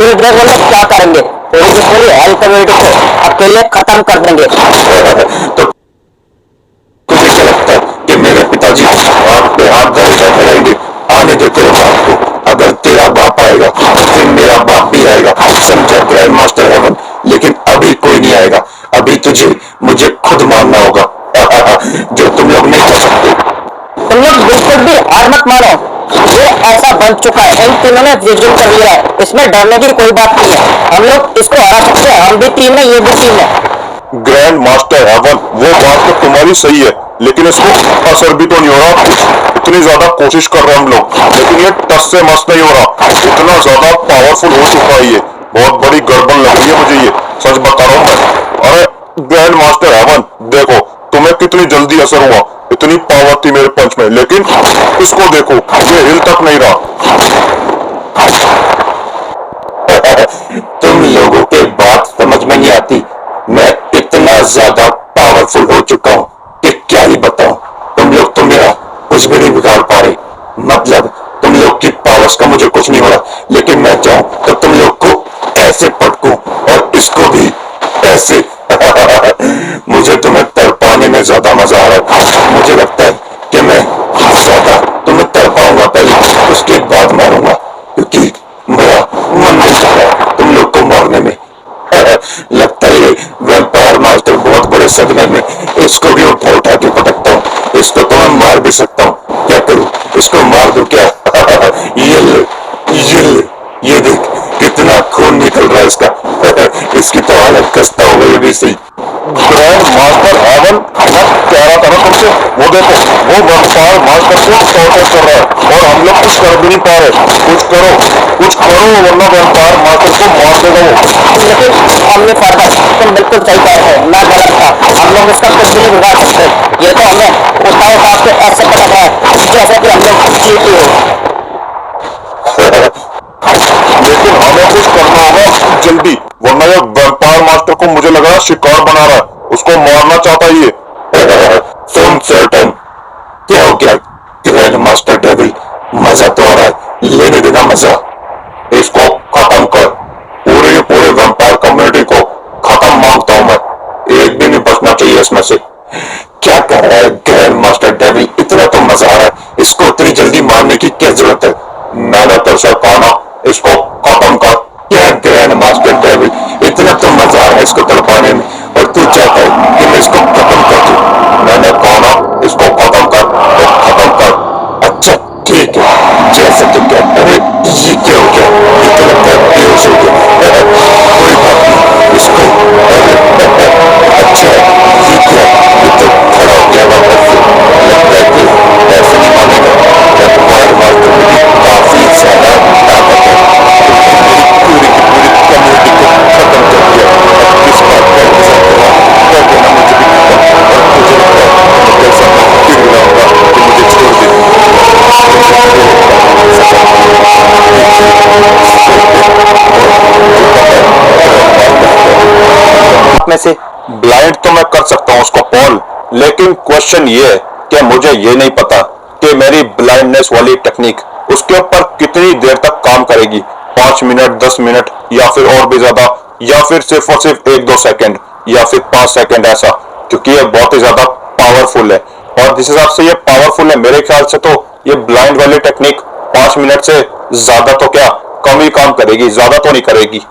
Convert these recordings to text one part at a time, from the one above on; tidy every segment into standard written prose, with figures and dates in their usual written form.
फिर ड्रैगन लोग क्या करेंगे, पूरी हेल्थ कम्युनिटी को अकेले खत्म कर देंगे। तो तुझे क्या लगता है कि मेरे पिताजी हाथ पे हाथ धरे बैठे रहेंगे? आने दे तेरे बाप को। अगर तेरा बाप आएगा तो फिर मेरा बाप भी आएगा, समझा ग्रैंड मास्टर हेवन। लेकिन अभी कोई नहीं आएगा, अभी तुझे मुझे खुद मानना होगा जो तुम लोग नहीं कर सकते। तुम लोग बिल्कुल भी हार मत मानो, ये ऐसा बन चुका है, इन तीनों ने विजन कर लिया है, इसमें डरने की कोई बात नहीं है। हम लोग इसको हरा सकते हैं, हम भी टीम है, ये भी टीम है। ग्रैंड मास्टर हेवन, वो बात तो तुम्हारी सही है, लेकिन इसको असर भी तो नहीं हो रहा। इतनी ज्यादा कोशिश कर रहे हैं हम लोग, लेकिन ये टस से मस नहीं हो रहा। इतना ज्यादा पावरफुल हो चुका है ये, बहुत बड़ी गड़बड़ लग रही है मुझे ये, सच बता रहा हूँ मैं। अरे ग्रैंड मास्टर हेवन, देखो तुम्हें कितनी जल्दी असर हुआ, इतनी पावर थी मेरे पंच में, लेकिन इसको देखो, ये हिल तक नहीं रहा। तुम लोगों के बात समझ में नहीं आती, मैं इतना ज्यादा पावरफुल हो चुका हूँ कि क्या ही बताऊं। तुम लोग तो मेरा कुछ भी नहीं बिगाड़ पा रहे, मतलब तुम लोग की पावर्स का मुझे कुछ नहीं हो रहा, लेकिन मैं चाहूं तो तुम लोग को ऐसे पटकूं और इसको भी ऐसे। मुझे तुम्हें तड़पाने में ज्यादा मजा आ रहा है। मुझे लगता है कि मैं ज्यादा तुम्हें तड़पाऊंगा पहले, उसके बाद मारूंगा, क्योंकि मेरा मन नहीं चाह रहा तुम लोग को मारने में। लगता है ये वैम्पायर मास्टर बहुत बड़े सदमे में, इसको भी उठा उठा के पटकता हूँ। इसको तो मैं मार भी सकता हूँ, क्या करूँ, इसको मार दूं क्या? ये ले, ये ले, ये देख कितना खून निकल रहा है इसका। इसकी तो हालत खस्ता हो गई अभी से। ग्रैंड मास्टर हेवन, मैं कह रहा था ना तुमसे, वो देखो वो वैम्पायर मास्टर को टॉर्चर कर रहा है और हम लोग कुछ कर भी नहीं पा रहे। कुछ करो वरना वैम्पायर मास्टर को मार देगा वो। लेकिन हमने पढ़ा, तुम बिल्कुल सही कह रहे हो, मैं गलत था, हम लोग इसका कुछ भी नहीं बिगाड़ सकते। ये तो हमें उठा के ऐसे पटक रहा है जैसे कि हम लोग जीते हो। लेकिन हमें कुछ करना होगा जल्दी, वरना ये वैम्पायर मास्टर को मुझे लग रहा है शिकार बना रहा है, उसको मारना चाहता है ये। तुम सर्टन, क्या हो गया ग्रैंड मास्टर डेविल? मजा तो आ रहा है, लेने देना मजा। इसको खत्म कर, पूरे वैम्पायर कम्युनिटी को खत्म मांगता हूं मैं, एक भी नहीं बचना चाहिए इसमें से। क्या कर रहा है ग्रैंड मास्टर डेविल? इतना तो मजा आ रहा है, इसको इतनी जल्दी मारने की क्या जरूरत है? मैंने तो सर कहा ना, इसको खत्म कर। क्या ग्रैंड मास्टर डेविल, इतना तो मजा आ रहा है इसको तड़पाने में, और तू चाहता है कि मैं इसको खत्म कर दूं? मैंने कहा ना, इसको खत्म कर तो खत्म कर। अच्छा ठीक है, जैसे तुम कहते। अरे ये क्या हो गया? ये तो लगता है बेहोश हो गया। कोई बात नहीं, इसको अच्छा ये क्या, ये तो खड़ा हो गया वापस से। लगता है कि ऐसे नहीं मानेगा, वैम्पायर मास्टर में भी काफी ज्यादा ताकत है। मेरी पूरी की पूरी कम्युनिटी को खत्म कर दिया, अब किस बात का इंतजार कर रहा हूं? कर देना मुझे भी खत्म, और मुझे लगता है मैं कल शाम फिर बुलाऊंगा कि मुझे छोड़ दे। में से ब्लाइंड तो मैं कर सकता हूँ उसको पॉल, लेकिन क्वेश्चन ये है कि मुझे ये नहीं पता कि मेरी ब्लाइंडनेस वाली टेक्निक उसके ऊपर कितनी देर तक काम करेगी। 5 मिनट, 10 मिनट, या फिर और भी ज्यादा, या फिर सिर्फ और सिर्फ 1-2 सेकंड, या फिर 5 सेकंड ऐसा, क्योंकि ये बहुत ही ज्यादा पावरफुल है। और जिस हिसाब से ये पावरफुल है, मेरे ख्याल से तो ये ब्लाइंड वाली टेक्निक 5 मिनट से ज्यादा तो क्या, कम ही काम करेगी, ज्यादा तो नहीं करेगी।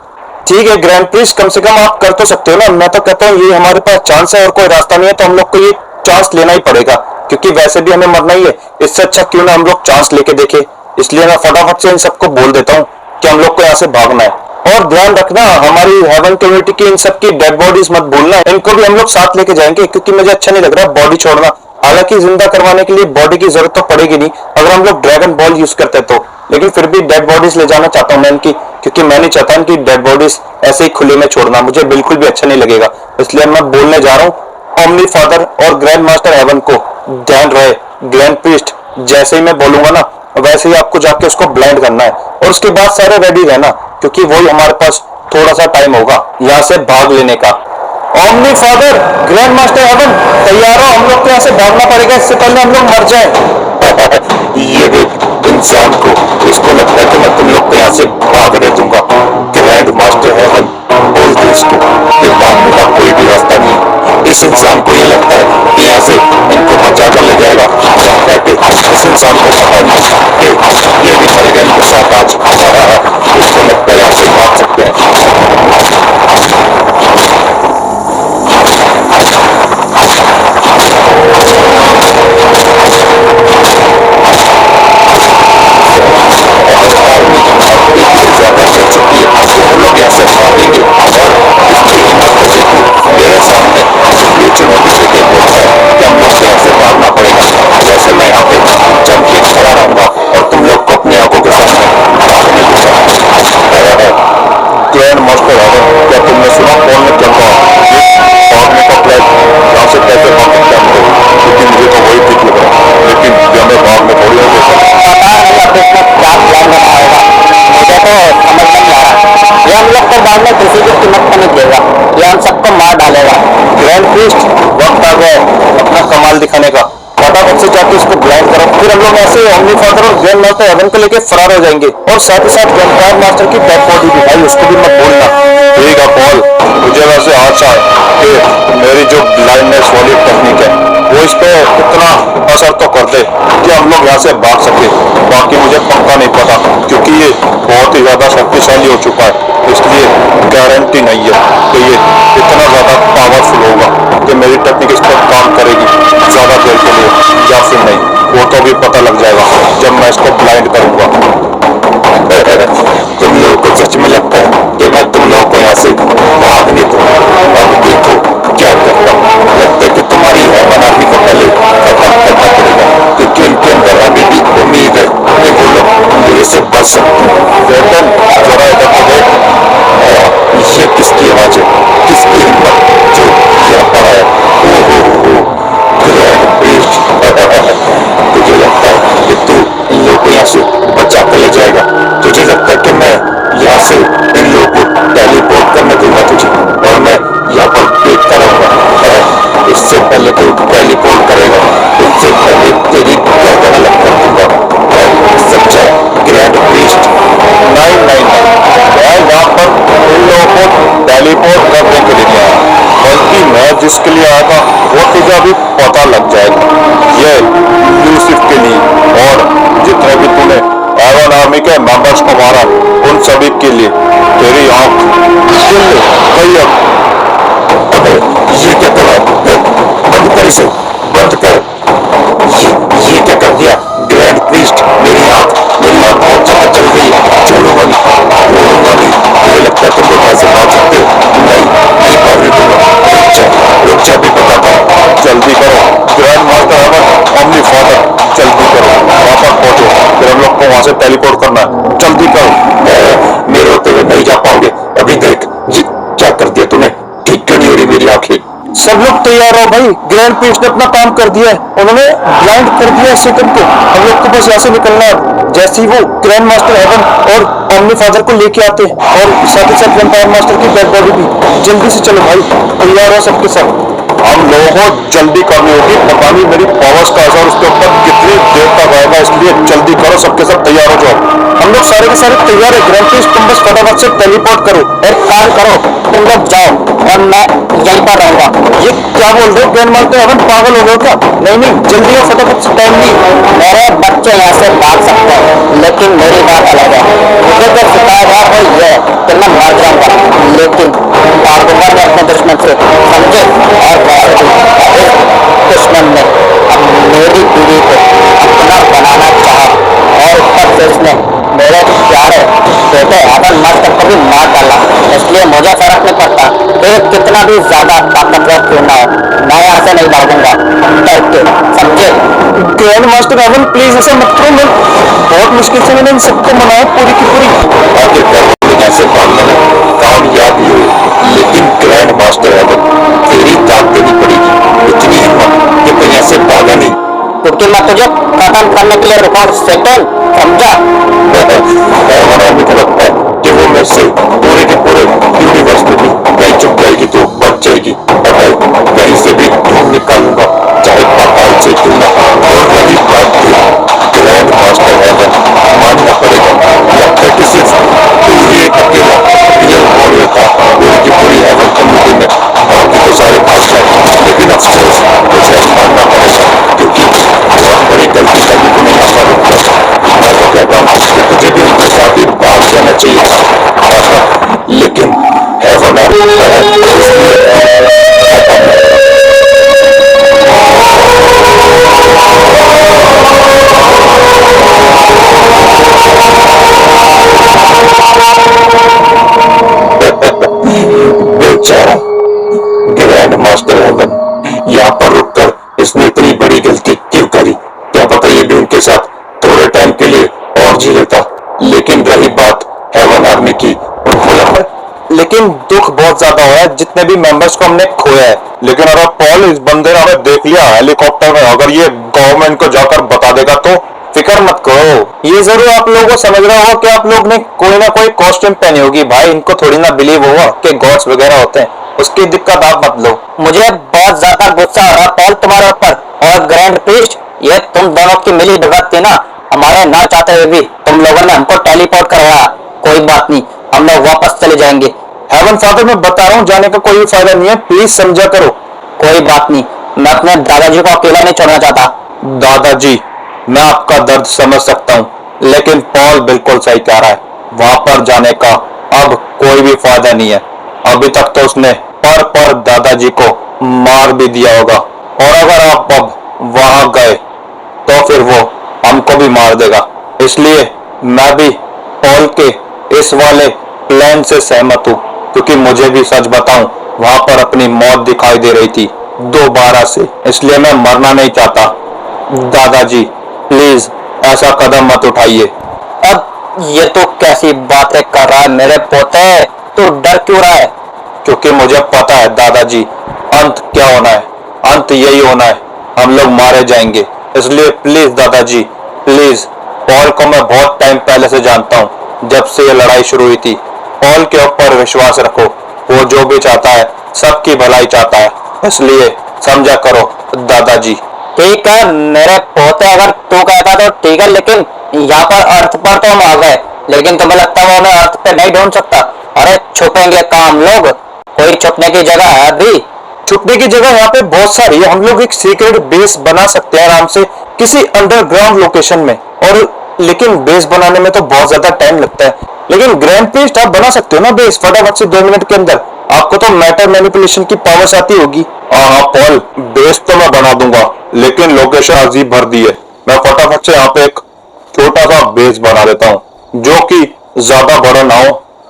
ठीक है ग्रैंड प्रिंस, कम से कम आप कर तो सकते हो ना। मैं तो कहता हूँ ये हमारे पास चांस है और कोई रास्ता नहीं है, तो हम लोग को ये चांस लेना ही पड़ेगा, क्योंकि वैसे भी हमें मरना ही है। इससे अच्छा क्यों ना हम लोग चांस लेके देखे। इसलिए मैं फटाफट से इन सबको बोल देता हूँ कि हम लोग को यहाँ से भागना है। और ध्यान रखना, हमारी हेवन कम्युनिटी की इन सबकी डेड बॉडीज मत भूलना, इनको भी हम लोग साथ लेके जाएंगे, क्योंकि मुझे अच्छा नहीं लग रहा बॉडी छोड़ना। हालांकि जिंदा करवाने के लिए बॉडी की जरूरत तो पड़ेगी नहीं अगर हम लोग ड्रैगन बॉल यूज करते तो, लेकिन फिर भी डेड बॉडीज ले जाना चाहता हूँ मैं इनकी, क्योंकि मैं नहीं चाहता इनकी डेड बॉडीज ऐसे ही खुले में छोड़ना, मुझे बिल्कुल भी अच्छा नहीं लगेगा। इसलिए मैं बोलने जा रहा हूँ ओमनी फादर और ग्रैंड मास्टर हेवन को, ध्यान रहे ग्रैंड प्रीस्ट, जैसे ही मैं बोलूंगा ना वैसे ही आपको जाके उसको ब्लाइंड करना है, और उसके बाद सारे रेडी रहना, क्योंकि वही हमारे पास थोड़ा सा टाइम होगा यहाँ से भाग लेने का। Omni Father, Grand Master Heaven, तैयार हो, हम लोग को यहाँ से भागना पड़ेगा, इससे पहले हम लोग मर जाए। ये देख इंसान को, इसको लगता है कि मैं तुम लोग को यहाँ से भागने दूंगा। इस इंसान को ये लगता है कि यहाँ से इनको बचा कर ले जाएगा, इस इंसान को पता नहीं कि ये भी मरेगा इनके साथ आज। इसको लगता है यहाँ से भाग सकते हैं। ग्रैंड मास्टर है, क्या तुमने सुना पॉल ने क्या कहा? भागने का प्लान यहाँ से कैसे भाग सकते हैं हम लोग? लेकिन मुझे तो वही ठीक लग रहा है, लेकिन ये हमें भाग में थोड़ी ना देता। पता नहीं अब इसमें क्या प्लान बनाएगा, मुझे तो समझ नहीं आ रहा। ये हम लोग को बाद में किसी की कीमत पर नहीं देगा, ये हम सबको मार डालेगा। ग्रैंड प्रीस्ट, वक्त आ गया है अपना कमाल दिखाने का। फटाफट से जाके इसको ब्लाइंड करो, फिर हम लोग ऐसे ओमनी फादर और ग्रैंड मास्टर हेवन को लेके फरार हो जाएंगे, और साथ ही साथ वैम्पायर मास्टर की डेड बॉडी भी, भाई उसको भी मत भूलना। ठीक है पॉल, मुझे वैसे आशा है कि मेरी जो ब्लाइंडनेस वाली टेक्निक है वो इस पे कितना असर तो कर दे कि हम लोग यहाँ से भाग सके। बाकी मुझे पक्का नहीं पता, क्योंकि ये बहुत ही ज्यादा शक्तिशाली हो चुका है, इसलिए गारंटी नहीं है कि ये इतना ज्यादा पावरफुल होगा कि मेरी टेक्निक इस पर काम करेगी ज्यादा देर के लिए या फिर नहीं, वो तो भी पता लग जाएगा जब मैं इसको ब्लाइंड करूंगा। तुम लोगों को सच में लगता है कि मैं तुम लोगों को यहाँ से भागने दूंगा? अब देखो क्या करता हूँ। लगता है कि तुम्हारी हेवन आर्मी को पहले खत्म करना पड़ेगा, क्योंकि उनके अंदर अभी भी उम्मीद है कि वो लोग मेरे से बच सकते हैं। वेतन जरा इधर को देख, ये किसकी आवाज है? किसकी हिम्मत जो यहाँ पर है? ग्रैंड प्रीस्ट, तुझे लगता है कि तू इन लोगों को यहाँ से बचा कर ले जाएगा? तुझे लगता है कि मैं यहाँ से इन लोगों को टेलीपोर्ट करने दूंगा तुझे, और मैं यहाँ पर देखता रहूंगा? इससे पहले तू टेलीपोर्ट करेगा, उससे पहले तेरी गर्दन अलग कर दूंगा। सच्चा ग्रैंड प्रीस्ट? नहीं नहीं नहीं, मैं यहाँ पर इन लोगों को टेलीपोर्ट करने के लिए नहीं आया, बल्कि मैं जिसके लिए आया था वो तुझे अभी पता लग जाएगा। ये यूसुफ के लिए, और जितने भी तूने एवन आर्मी के मेंबर्स को मारा उन सभी के लिए। तेरी आंख सुन ले कई ये क्या कर रहा? बंद कर इसे, बंद कर। ये क्या कर दिया ग्रैंड प्रीस्ट? मेरी आंख बहुत ज्यादा चल गई है, चलो वाली मुझे लगता है तुम लोग ऐसे भाग सकते हो। नहीं नहीं भागने दूंगा, रुक जा भी पता था। जल्दी करो Grand Master Heaven, Omni Father, जल्दी करो, वापस पहुंचो, फिर हम लोग को वहां से टेलीपोर्ट करना है। जल्दी करो, मेरे होते हुए नहीं जा पाओगे। अभी देख ये क्या कर दिया तूने, ठीक क्यों नहीं हो रही मेरी आंखें? सब लोग तैयार हो भाई, ग्रैंड प्रीस्ट ने अपना काम कर दिया है, उन्होंने ब्लाइंड कर दिया सेकंड को। हम लोग को बस यहाँ से निकलना है। जैसे ही वो ग्रैंड मास्टर हेवन और ओमनी फादर को लेके आते हैं, और साथ ही साथ वैम्पायर मास्टर की डेड बॉडी भी, जल्दी से चलो भाई, तैयार हो सबके सब। हम लोगों को जल्दी करनी होगी, पता नहीं मेरी पावर्स का असर उसके ऊपर कितनी देर तक आएगा, इसलिए जल्दी करो, सबके सब तैयार हो जाओ। हम लोग सारे के सारे तैयार है। ग्रैंड प्रीस्ट तुम बस फटाफट से टेलीपोर्ट करो। एक काम करो, तुम लोग जाओ और मैं यहीं पर रहूंगा। ये क्या बोल रहे हो ग्रैंड मास्टर हेवन, पागल हो गए क्या? नहीं नहीं जल्दी हो, फटाफट से, टाइम नहीं। मेरे बच्चे यहाँ से भाग सकते हैं, लेकिन मेरी बात अलग है। मुझे जो सिखाया वो ये है कि मैं मर जाऊंगा, लेकिन भागूंगा मैं अपने दुश्मन से, समझे? और वैसे भी इस दुश्मन ने अब मेरी पीढ़ी को अपना बनाना चाहा, और ऊपर से इसने मेरे प्यारे बेटे हेवन मास्टर को भी मार डाला। इसलिए मुझे फर्क नहीं पड़ता कि कितना भी ज्यादा ताकतवर क्यों ना हो, मैं यहाँ से नहीं भागूंगा डर के, समझे? ग्रैंड मास्टर हेवन प्लीज ऐसा मत करो, मैं बहुत मुश्किल से मैंने इन सबको मनाया पूरी की पूरी। ऐसे भागने में कामयाबी हुई, लेकिन ग्रैंड मास्टर हेवन तेरी दाद देनी पड़ेगी। इतनी हिम्मत कि मैं ऐसे भागा नहीं, क्योंकि मैं तुझे खत्म करने के लिए रुका हूँ सेटन, समझा? मुझे लगता है कि वो मेरे से पूरे के पूरे यूनिवर्स में भी कहीं चुप जाएगी तो बच जाएगी, और कहीं से भी ढूंढ निकालूंगा, चाहे पाताल से क्यों ना। और रही बात ग्रैंड मास्टर हेवन, मानना पड़ेगा लगता है कि सिर्फ तू ही एक अकेला रियल वॉरियर था पूरी की पूरी हेवन कम्युनिटी में, बाकी तो सारे भाग जाए। चाहिए, लेकिन हेवन बेचारा ग्रैंड मास्टर हेवन यहाँ पर रुककर इसने इतनी बड़ी गलती क्यों करी? क्या पता ये भी उनके साथ थोड़े टाइम के लिए और जी लेता। लेकिन रही बात हेवन आर्मी की, उनको लगा, लेकिन दुख बहुत ज्यादा हुआ है, जितने भी मेंबर्स को हमने खोया है। लेकिन अगर पॉल इस बंदे ने हमें देख लिया हेलीकॉप्टर में, अगर ये गवर्नमेंट को जाकर बता देगा तो फिक्र मत करो। ये जरूर आप लोगों को समझ रहा होगा कि आप लोग ने कोई ना कोई कॉस्ट्यूम पहनी होगी। भाई इनको थोड़ी ना बिलीव होगा कि गॉड्स वगैरह होते हैं, उसकी दिक्कत आप मत लो। मुझे बहुत ज्यादा गुस्सा आ रहा पॉल तुम्हारे ऊपर। और ग्रैंड प्रीस्ट, ये तुम दोनों की मिली भगत थी ना, हमारे ना चाहते हुए भी तुम लोगों ने हमको टेलीपोर्ट करवाया। कोई बात नहीं, हम लोग वापस चले जाएंगे। हेवन फादर, मैं बता रहा हूँ जाने का कोई फायदा नहीं है, प्लीज समझा करो। कोई बात नहीं, मैं अपने दादाजी को अकेला नहीं छोड़ना चाहता। दादाजी, मैं आपका दर्द समझ सकता हूँ, लेकिन पॉल बिल्कुल सही कह रहा है। वहां पर जाने का अब कोई भी फायदा नहीं है। अभी तक तो उसने पर दादाजी को मार भी दिया होगा, और अगर आप अब वहां गए तो फिर वो हमको भी मार देगा। इसलिए मैं भी पॉल के इस वाले प्लान से सहमत हूँ, क्योंकि मुझे भी सच बताऊं वहां पर अपनी मौत दिखाई दे रही थी दोबारा से, इसलिए मैं मरना नहीं चाहता। दादाजी प्लीज ऐसा कदम मत उठाइए। अब ये तो कैसी बातें कर रहा है मेरे पोते, तू डर क्यों रहा है? क्योंकि मुझे पता है दादाजी, अंत क्या होना है, अंत यही होना है, हम लोग मारे जाएंगे। इसलिए प्लीज दादाजी प्लीज, पॉल को मैं बहुत टाइम पहले से जानता हूँ, जब से ये लड़ाई शुरू हुई थी। पॉल के ऊपर विश्वास रखो, वो जो भी चाहता है सबकी भलाई चाहता है, इसलिए समझा करो दादाजी। ठीक है मेरे पोते, अगर तू कहता तो ठीक है, लेकिन यहाँ पर अर्थ पर तो हम आ गए, लेकिन तुम्हें लगता है वो हमें अर्थ पे नहीं ढूंढ सकता? अरे छुपेंगे कहाँ हम लोग? कोई छुपने की जगह है अभी? छुपने की जगह यहाँ पे बहुत सारी है, हम लोग एक सीक्रेट बेस बना सकते हैं आराम से किसी अंडरग्राउंड लोकेशन में। और लेकिन बेस बनाने में तो बहुत ज्यादा टाइम लगता है, लेकिन ग्रैंड प्रीस्ट आप बना सकते हो ना बेस फटाफट से 2 मिनट के अंदर। आपको तो मैटर मैनिपुलेशन की पावर्स आती होगी। हाँ पॉल, बेस तो मैं बना दूंगा, लेकिन लोकेशन अजीब भर दी है। मैं फटाफट से यहाँ पे एक छोटा सा बेस बना देता हूँ, जो कि ज्यादा बड़ा ना हो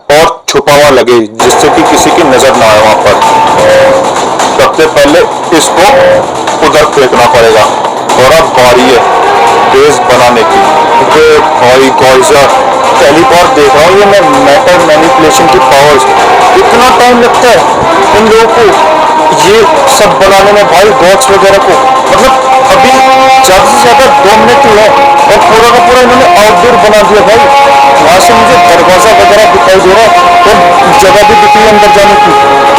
और छुपा हुआ लगे, जिससे कि किसी की नजर ना आए वहां पर। सबसे पहले इसको उधर फेंकना पड़ेगा, और अब बारी है बेस बनाने की। भाई गॉइजर, पहली बार देख रहा हूँ ये मैं मैटर मैनिपुलेशन की पावर्स। इतना टाइम लगता है इन लोगों को ये सब बनाने में भाई, गॉड्स वगैरह को। मतलब अभी ज्यादा से ज्यादा 2 मिनट हुए और पूरा का पूरा इन्होंने आउटडोर बना दिया भाई। वहां से मुझे दरवाजा वगैरह दिखाई दे रहा है और जगह भी दिख रही है अंदर जाने की।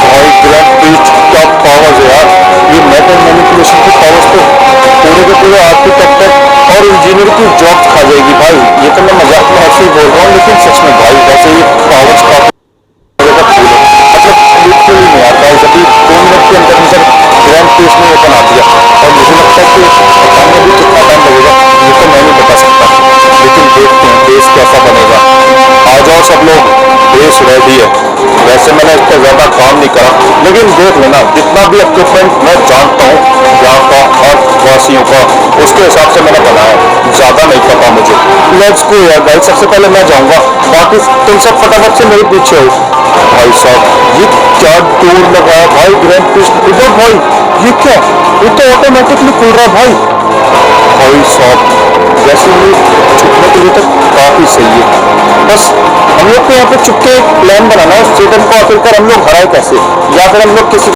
भाई ग्रैंड प्रीस्ट क्या पावर्स है यार, ये मैटर मैनिपुलेशन की पावर्स तो पूरे के पूरे आर्किटेक्टर और इंजीनियर की जॉब खा जाएगी भाई। ये तो मैं मजाक में ऐसे ही बोल रहा हूँ, लेकिन सच में भाई वैसे ये पावर्स काफी मतलब लिटरली नहीं आता है। अभी 2 मिनट के अंदर अंदर ग्रैंड प्रीस्ट ने ये बना दिया, और मुझे लगता है कि बताने भी कितना टाइम लगेगा ये तो मैं नहीं बता सकता, लेकिन देखते हैं बेस कैसा बनेगा। आ जाओ सब लोग, बेस रेडी है। वैसे मैंने इस पर ज्यादा काम नहीं करा, लेकिन देख लेना जितना भी इक्विपमेंट मैं जानता हूँ यहाँ का और वासियों का, उसके हिसाब से मैंने बनाया, ज्यादा नहीं पता मुझे। लेट्स गो यार भाई, सबसे पहले मैं जाऊंगा, बाकी तुम सब फटाफट से मेरे पीछे हो। भाई साहब ये क्या डोर लगाया भाई ग्रैंड प्रीस्ट इधर भाई, ये क्या, ये तो ऑटोमेटिकली खुल रहा है भाई। भाई साहब वैसे ये छुपने के लिए तो काफी सही है, बस हम लोग को यहाँ पे चुपके एक प्लान बनाना है, सेटन को आखिरकार हम लोग हराए कैसे, या फिर हम लोग किसी